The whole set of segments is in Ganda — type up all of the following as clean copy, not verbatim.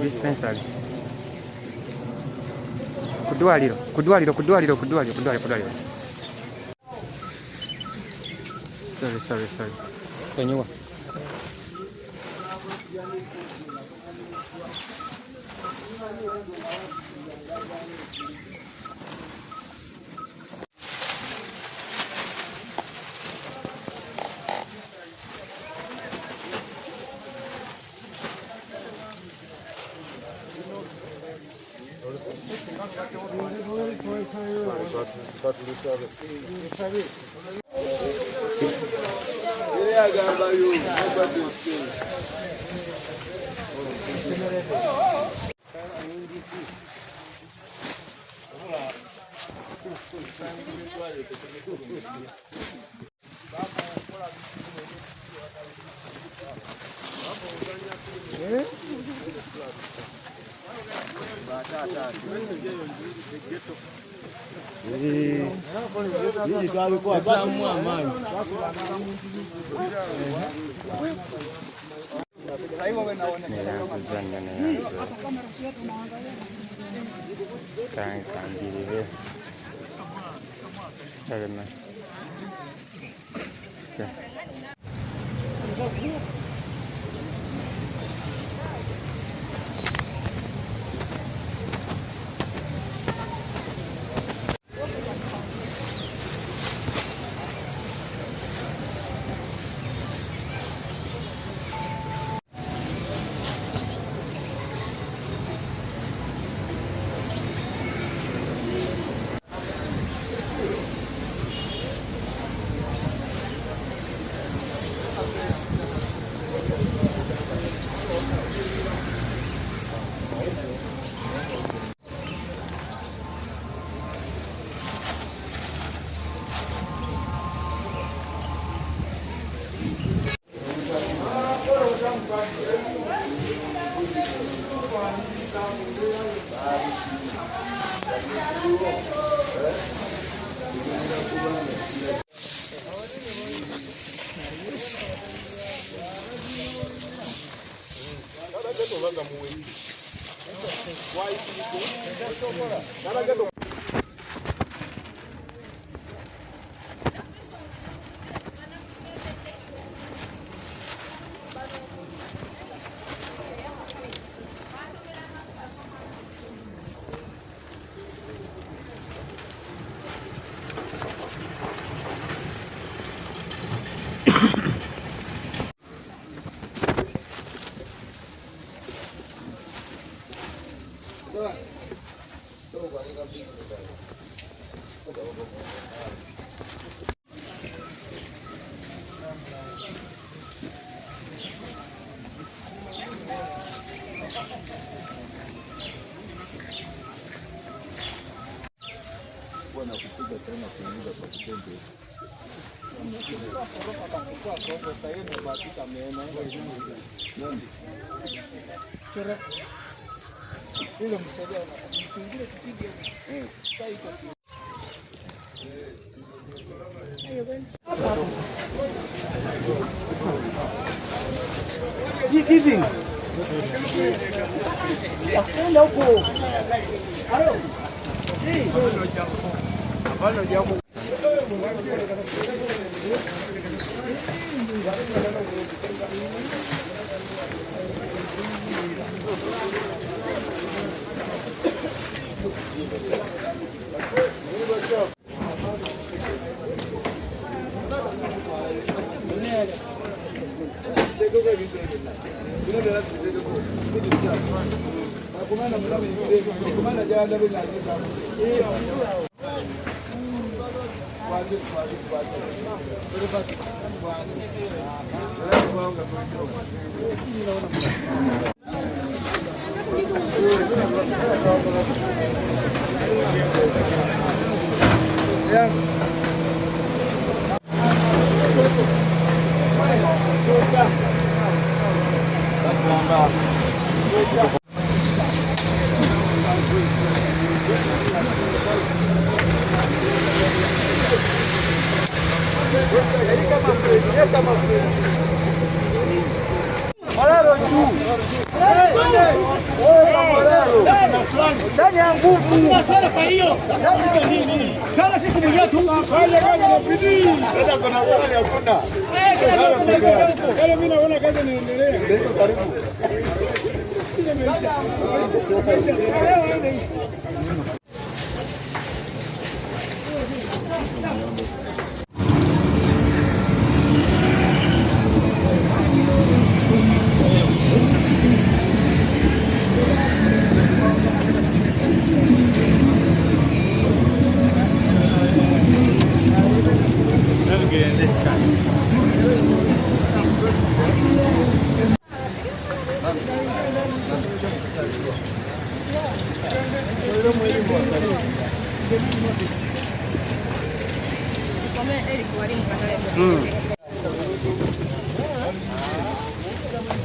Dispensary. Kudwaliro. Sorry. Senyiwa.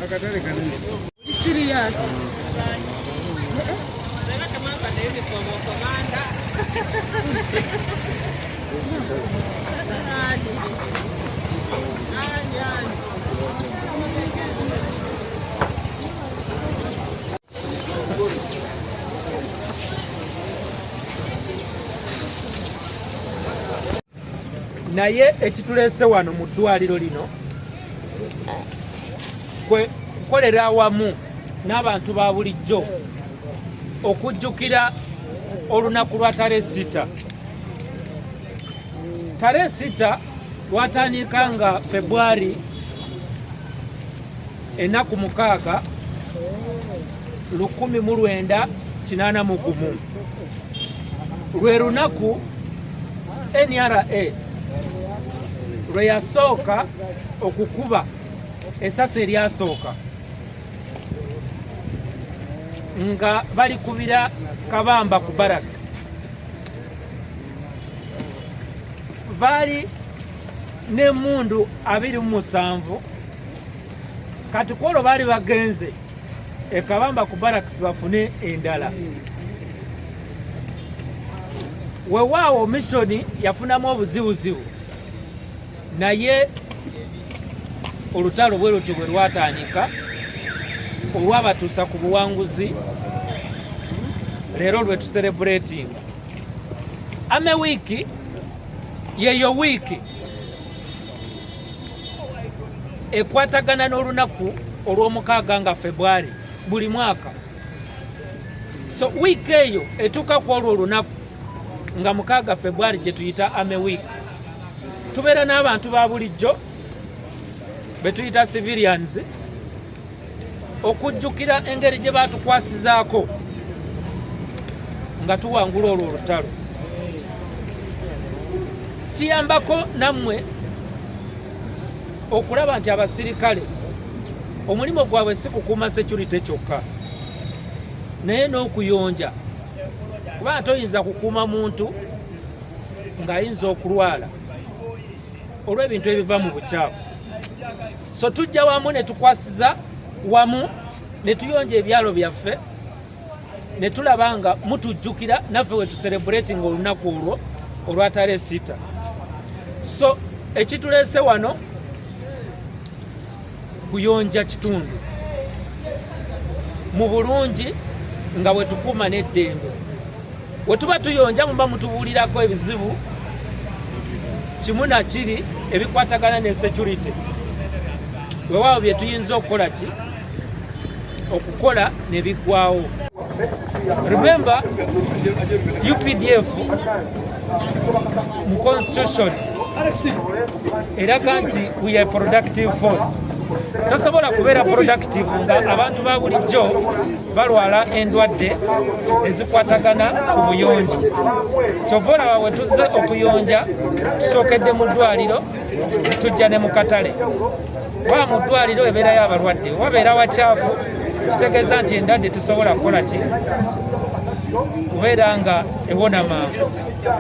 Akatale kanini? Serious. Naye ekituleese wano mu ddwaliro lino kukolera awamu n'abantu ba bulijjo okujjukira olunaku lwa Tarehe 6. Tarehe 6 lwatandika nga Februari ennaku 6 1981 lwe lunaku NRA lwe yasooka okukuba essasi eryasooka nga balikubira Kabamba ku barracks. Baali n'emmundu 27 kati kwolwo baali bagenze e Kabamba ku barracks bafune endala. Weewaawo missoni yafunamu obuzibuzibu, naye olutalo bwe lutyo bwe lwatandika olwabatuusa ku buwanguzi leero lwe tu celebrating ame wiki yeyo wiki ekwatagana n'olunaku olw'omukaaga nga February buli mwaka. So wiki eyo etuuka ku olwo olunaku nga mukaaga February gye tuyita ame wiki, tubeera n'abantu ba bulijjo be tuyita civilians okujjukira engeri gye baatukwasizaako nga tuwangula olwo olutalo. Kiyambako nammwe okulaba nti abasirikale omulimu gwabwe si kukuuma security kyokka naye n'okuyonja, kubanga toyinza kukuuma muntu ng'ayinza okulwala olw'ebintu ebiva mu bukyafu. So tujja wamu ne tukwasiza wamu ne tuyonja ebyalo byaffe ne tulaba nga mutujjukira naffe we tucelebrating olunaku olwo olwatale 6. So ekituleese wano kuyonja kitundu mu bulungi nga bwe tukuuma n'eddembe. We tuba tuyonja muba mutubuulirako ebizibu kimu na kiri ebikwatagana ne security, weewaawo bye tuyinza okukola ki okukola ne biggwaawo. Remember Updf mu constitution eraga nti we are productive force. Tosobola kubeera productive nga abantu ba bulijjo balwala endwadde ezikwatagana ku buyonjo. Kyova olaba we tuzze okuyonja tusookedde mu ddwaliro tujja ne mu katale. Wa mu ddwaliro ebeerayo abalwadde, wabeera wakyafu, kitegeeza nti endwadde tusobola kukola ki kubeera nga ewona mangu.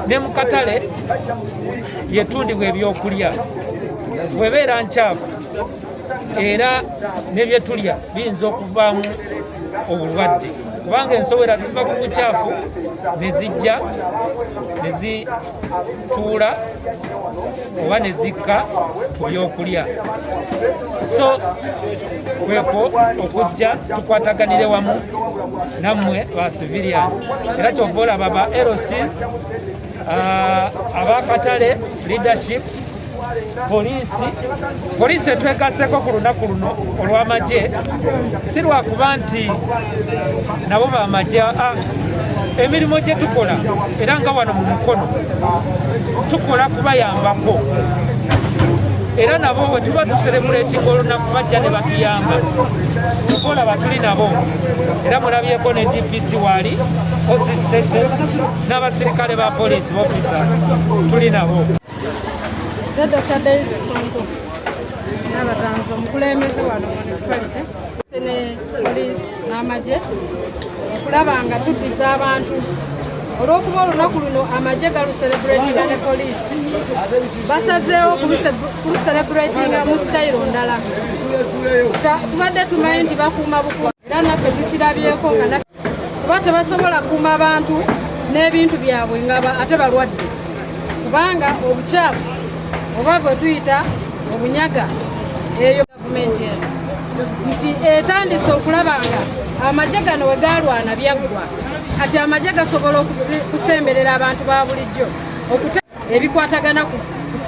Ne mu katale yetundibwa ebyokulya, bwebeera nkyafu era nebye tulya biyinza okuvaamu obulwadde, kubanga ensowera ziva ku bukyafu ne zijja ne zituula oba ne zikka ku byokulya. So kweko okujja tukwataganire wamu nammwe ba civilian, era kyova olaba ba LCs, ab'akatale leadership, poliisi etwegaseko ku lunaku luno olw'amagye, si lwakuba nti nabo bamagye, emirimu gye tukola era nga wano mu Mukono tukola kubayambako, era nabo bwe tuba tucelebrating olunaku bajja ne batuyamba, tukola batuli nabo. Era mulabyeko ne DPC wali OC station n'abasirikale ba poliisi officer tuli nabo. Dr. Daisy Sonko n'abatanzi omukulembeze wano municipality ne poliisi n'amagye okulaba nga tuddiza abantu olw'okuba olunaku luno amagye galuselebratinga ne poliisi basazeewo kuluselebratinga mu sitayiro ndala. Tubadde tumanyi nti bakuuma bukuuma era naffe tukirabyeko nga naffe kuba tebasobola kuuma abantu n'ebintu byabwe nga ate balwadde, kubanga obukyafu oba bwe tuyita obunyaga eyo gavumenti eno nti etandise okulaba nga amagye gano we galwana byaggwa, kati amagye gasobola okusemberera abantu ba bulijjo ebikwatagana ku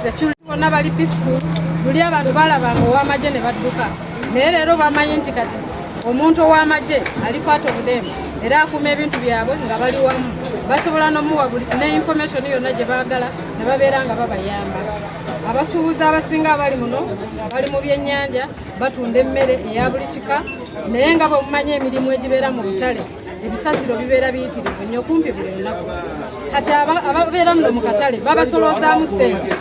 security. Bonna bali peaceful, luli abantu balabanga ow'amagye ne badduka, naye leero bamanyi nti kati omuntu ow'amagye ali part of them era akuuma ebintu byabwe nga bali wamu, basobola n'omuwa ne information yonna gye baagala ne babeera nga babayamba. Abasuubuzi abasinga abali muno bali mu byennyanja batunda emmere eya buli kika, naye nga bwe mumanyi emirimu egibeera mu butale ebisasiro bibeera biyitirivu nnyo kumpi buli lunaku. Kati ababeera muno mu katale babasolozaamu ssente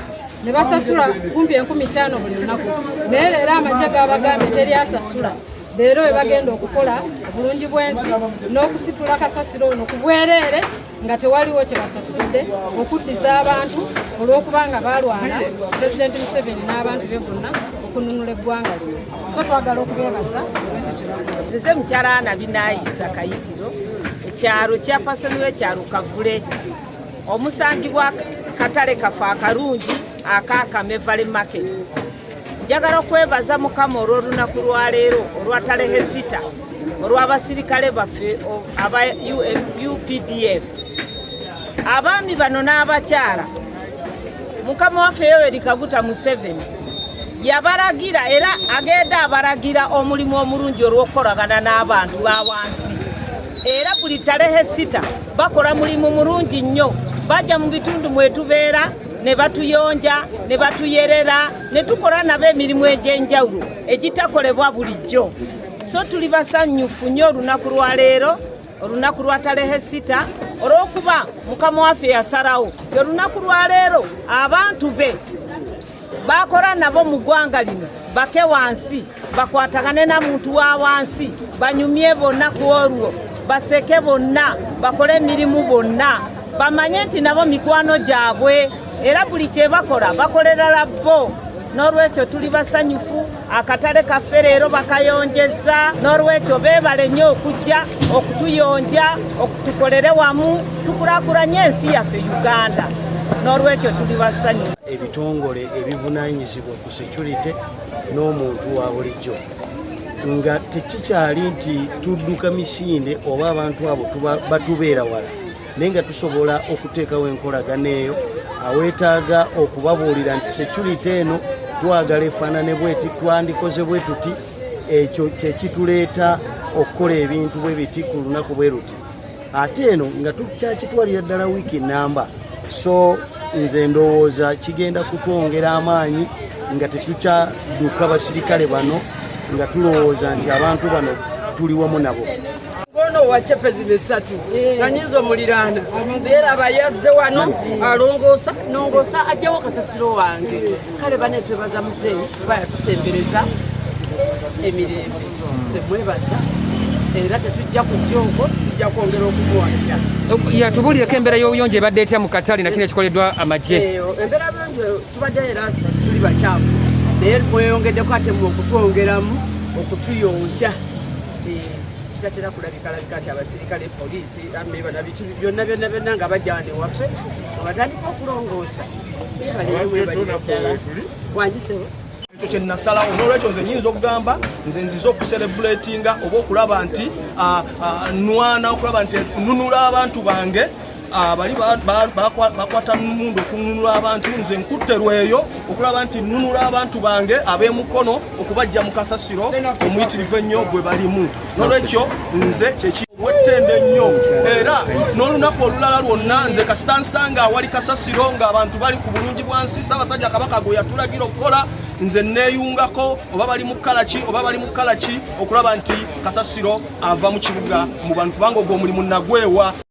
ne basasula kumpi 50,000 buli lunaku, naye leero amagye gabagambye teri asasula. Leero we bagenda okukola obulungi bw'ensi n'okusitula kasasiro ono ku bwereere nga tewaliwo kye basasudde okuddiza abantu olw'okuba nga balwana Pulezidenti Museveni n'abantu be bonna okununula eggwanga lino. So twagala okubeebaza ekyo kye bakola. Nze mukyala Ana Binaayisa Kayitiro, ekyalo kya pasoni w'ekyalo Kavule, omusangibwa katale kafa akalungi ak'Akamevale Market. Njagala okwebaza Mukama olw'olunaku lwa leero olwatale 6 olw'abasirikale baffe aba UPDF. Abaami bano n'abakyala Mukama waffe Yoweri Kaguta Museveni yabaragira era agenda abaragira omulimu omulungi olw'okukolagana n'abantu ba wansi. Era buli talehe 6 bakola mulimu mulungi nnyo. Bajja mu bitundu mwetubeera ne batuyonja ne batuyerera ne tukola nabo emirimu egy'enjawulo egitakolebwa bulijjo. So tuli basanyufu nnyo olunaku lwa leero, olunaku lwa talehe 6 olw'okuba Mukama waffe yasalawo olunaku lwa leero abantu be bakola nabo mu ggwanga lino bake wansi bakwatagane na muntu wa wansi banyumye bonna ku olwo baseke bonna bakole emirimu bonna bamanye nti nabo mikwano gyabwe era buli kye bakola bakolera labbo. N'olwekyo tuli basanyufu akatale kaffe leero bakayonjeza. N'olwekyo beebale nnyo okujja okutuyonja okutukolere wamu tukulaakulanye ensi yaffe Uganda. N'olwekyo tuli basanyufu. Ebitongole ebivunaanyizibwa ku security n'omuntu wa bulijjo nga tekikyali nti tudduka misinde oba abantu abo batubeera wala naye nga tusobola okuteekawo enkolagano eyo aweetaaga okubabuulira nti security eno twagala efaanane bweti twandikoze bwe tuti ekyo kyekituleeta okukola ebintu bwe biti ku lunaku bwe ruti ate eno nga tukyakitwalira ddala wiiki namba so nze ndowooza kigenda kutwongera amaanyi nga tetukyadduka basirikale bano nga tulowooza nti abantu bano tuli wamu nabo. Mukono wa cepezi 3 nanyizo muliraana era abayazze wano alongoosa nongoosa ajjawo kasasiro wange kale bane twebaza muzeeyi bayatusembereza emirembe nze mwebaza era tetujja kujjoko tujja kwongera okumuwanja. Yatubulireko embeera y'obuyonjo ebadde etya mu katale nakino ekikoleddwa amagye. Embeera y'obuyonjo tubadde era tuli bakyafu naye mweyongeddeko ate mu okutwongeramu okutuyonja. Kitatera kulabika nti abasirikale poliisi ameba nabiki byonna nga bajja ne waffe batandika okulongoosa. Wangisewo ekyo kye nasalawo n'olwekyo nze nyinza okugamba nze nziza okuserebulatinga oba okulaba nti nwana okulaba nti nunula abantu bange bali bakwata mundu okununula abantu nze nkutterweeyo okulaba nti nunula abantu bange ab'emukono okubajja mu kasasiro omuyitirivu ennyo gwe balimu. N'olwekyo nze kyekibwettende nnyo era n'olunaku olulala lwonna nze kasita nsanga awali kasasiro ng'abantu bali ku bulungi bwansi Ssaabasajja Kabaka gwe yatulagira okukola nze neeyungako oba bali mu kalaki oba bali mu kalaki okulaba nti kasasiro ava mu kibuga mu bantu kubanga ogwo omulimu nagwewa.